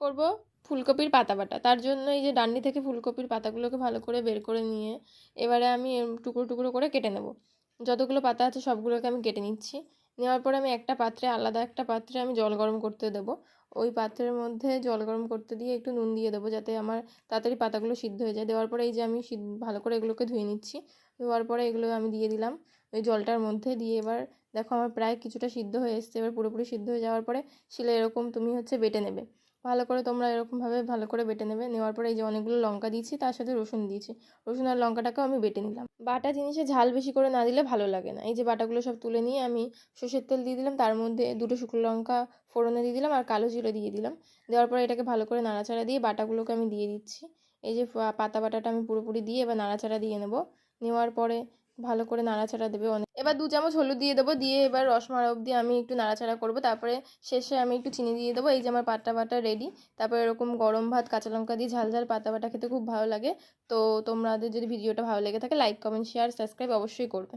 করব ফুলকপির পাতা বাটা। তার জন্য এই যে ডান্ডি থেকে ফুলকপির পাতাগুলোকে ভালো করে বের করে নিয়ে এবারে আমি টুকরো টুকরো করে কেটে নেব। যতগুলো পাতা আছে সবগুলোকে আমি কেটে নিচ্ছি। নেওয়ার পরে আমি একটা পাত্রে, আলাদা একটা পাত্রে আমি জল গরম করতে দেবো। ওই পাত্রের মধ্যে জল গরম করতে দিয়ে একটু নুন দিয়ে দেবো, যাতে আমার তাড়াতাড়ি পাতাগুলো সিদ্ধ হয়ে যায়। দেওয়ার পরে এই যে আমি ভালো করে এগুলোকে ধুয়ে নিচ্ছি। ধোয়ার পরে এগুলো আমি দিয়ে দিলাম ওই জলটার মধ্যে। দিয়ে এবার দেখো আমার প্রায় কিছুটা সিদ্ধ হয়ে এসছে। এবার পুরোপুরি সিদ্ধ হয়ে যাওয়ার পরে শিলে এরকম তুমি বেটে নেবে ভালো করে। তোমরা এরকমভাবে ভালো করে বেটে নেবে। নেওয়ার পরে এই যে অনেকগুলো লঙ্কা দিয়েছি, তার সাথে রসুন দিয়েছি। রসুন আর লঙ্কাটাকেও আমি বেটে নিলাম। বাটা জিনিসে ঝাল বেশি করে না দিলে ভালো লাগে না। এই যে বাটাগুলো সব তুলে নিয়ে আমি সর্ষের তেল দিয়ে দিলাম, তার মধ্যে দুটো শুকনো লঙ্কা ফোড়নে দিয়ে দিলাম আর কালো জিরে দিয়ে দিলাম। দেওয়ার পরে এটাকে ভালো করে নাড়াচাড়া দিয়ে বাটাগুলোকে আমি দিয়ে দিচ্ছি। এই যে পাতা বাটাটা আমি পুরোপুরি দিয়ে এবার নাড়াচাড়া দিয়ে নেবো। নেওয়ার পরে ভালো করে নাড়াচাড়া দেবে অনেক। এবার 2 চামচ হলুদ দিয়ে দেবো। দিয়ে এবার রসমালাই অবধি আমি একটু নাড়াচাড়া করবো। তারপরে শেষে আমি একটু চিনি দিয়ে দেবো। এই যে আমার পাতা বাটা রেডি। তারপরে এরকম গরম ভাত কাঁচা লঙ্কা দিয়ে ঝাল ঝাল পাতা বাটা খেতে খুব ভালো লাগে। তো তোমাদের যদি ভিডিওটা ভালো লেগে থাকে লাইক, কমেন্ট, শেয়ার, সাবস্ক্রাইব অবশ্যই করবে।